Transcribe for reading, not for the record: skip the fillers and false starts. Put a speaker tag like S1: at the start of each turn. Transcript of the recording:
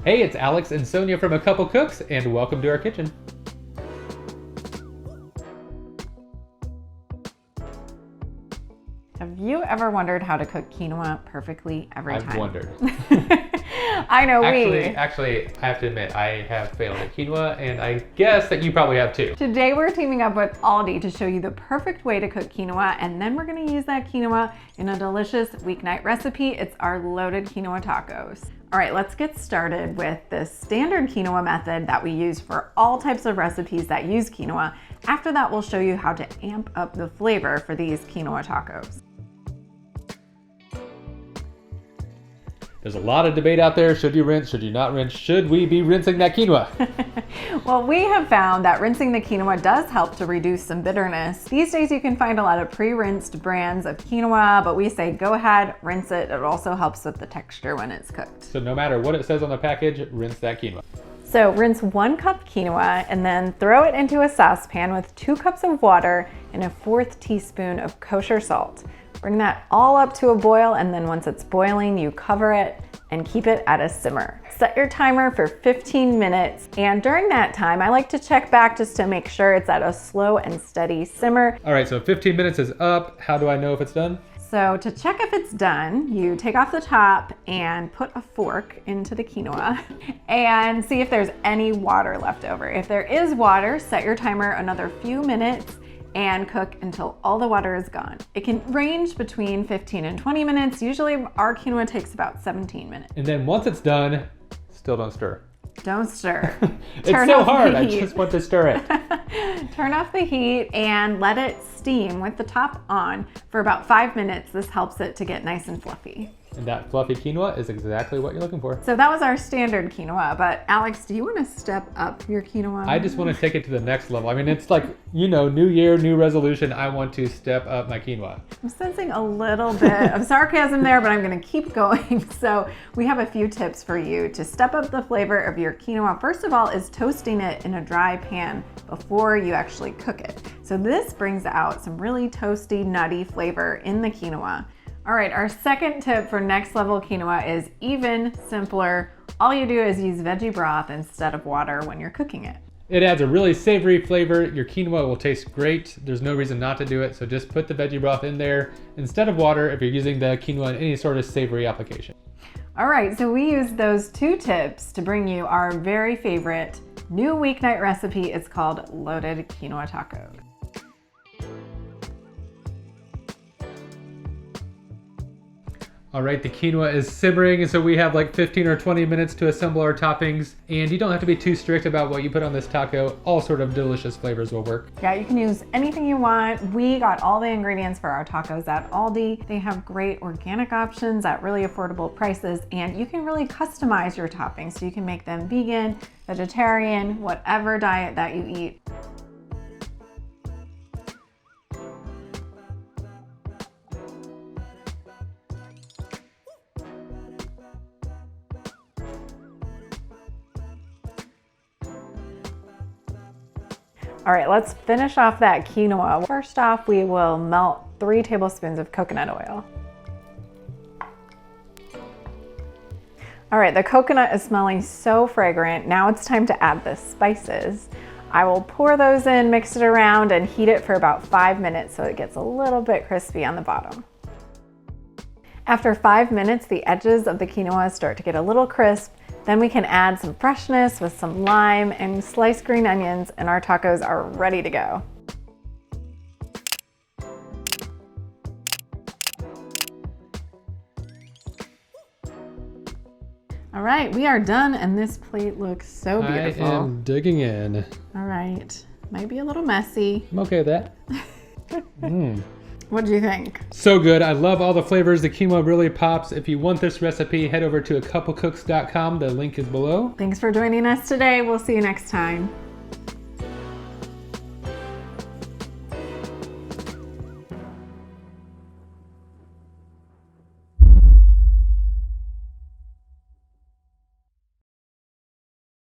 S1: Hey, it's Alex and Sonia from A Couple Cooks, and welcome to our kitchen.
S2: Have you ever wondered how to cook quinoa perfectly every time?
S1: I've wondered.
S2: I know
S1: Actually, I have to admit, I have failed at quinoa, and I guess that you probably have too.
S2: Today we're teaming up with Aldi to show you the perfect way to cook quinoa, and then we're gonna use that quinoa in a delicious weeknight recipe. It's our loaded quinoa tacos. All right, let's get started with the standard quinoa method that we use for all types of recipes that use quinoa. After that, we'll show you how to amp up the flavor for these quinoa tacos.
S1: There's a lot of debate out there. Should you rinse? Should you not rinse? Should we be rinsing that quinoa?
S2: Well, we have found that rinsing the quinoa does help to reduce some bitterness. These days you can find a lot of pre-rinsed brands of quinoa, but we say go ahead, rinse it. It also helps with the texture when it's cooked.
S1: So no matter what it says on the package, rinse that quinoa.
S2: So rinse 1 cup quinoa and then throw it into a saucepan with 2 cups of water and a 1/4 teaspoon of kosher salt. Bring that all up to a boil, and then once it's boiling, you cover it and keep it at a simmer. Set your timer for 15 minutes, and during that time, I like to check back just to make sure it's at a slow and steady simmer.
S1: All right, so 15 minutes is up. How do I know if it's done?
S2: So to check if it's done, you take off the top and put a fork into the quinoa and see if there's any water left over. If there is water, set your timer another few minutes and cook until all the water is gone. It can range between 15 and 20 minutes. Usually our quinoa takes about 17 minutes.
S1: And then once it's done, still don't stir.
S2: Don't stir.
S1: It's so hard, I just want to stir
S2: it. Turn off the heat and let it steam with the top on for about 5 minutes. This helps it to get nice and fluffy.
S1: And that fluffy quinoa is exactly what you're looking for.
S2: So that was our standard quinoa, but Alex, do you want to step up your quinoa?
S1: I just want to take it to the next level. I mean, it's like, you know, new year, new resolution. I want to step up my quinoa.
S2: I'm sensing a little bit of sarcasm there, but I'm going to keep going. So we have a few tips for you to step up the flavor of your quinoa. First of all is toasting it in a dry pan before you actually cook it. So this brings out some really toasty, nutty flavor in the quinoa. All right, our second tip for next level quinoa is even simpler. All you do is use veggie broth instead of water when you're cooking it.
S1: It adds a really savory flavor. Your quinoa will taste great. There's no reason not to do it. So just put the veggie broth in there instead of water if you're using the quinoa in any sort of savory application.
S2: All right, so we use those 2 tips to bring you our very favorite new weeknight recipe. It's called Loaded Quinoa Tacos.
S1: All right, the quinoa is simmering, and so we have like 15 or 20 minutes to assemble our toppings. And you don't have to be too strict about what you put on this taco. All sort of delicious flavors will work.
S2: Yeah, you can use anything you want. We got all the ingredients for our tacos at Aldi. They have great organic options at really affordable prices, and you can really customize your toppings so you can make them vegan, vegetarian, whatever diet that you eat. All right, let's finish off that quinoa. First off, we will melt 3 tablespoons of coconut oil. All right, the coconut is smelling so fragrant. Now it's time to add the spices. I will pour those in, mix it around, and heat it for about 5 minutes so it gets a little bit crispy on the bottom. After 5 minutes, the edges of the quinoa start to get a little crisp. Then we can add some freshness with some lime and sliced green onions, and our tacos are ready to go. All right, we are done, and this plate looks so beautiful.
S1: I am digging in.
S2: All right, might be a little messy.
S1: I'm okay with that.
S2: What do you think?
S1: So good. I love all the flavors. The quinoa really pops. If you want this recipe, head over to acouplecooks.com. The link is below.
S2: Thanks for joining us today. We'll see you next time.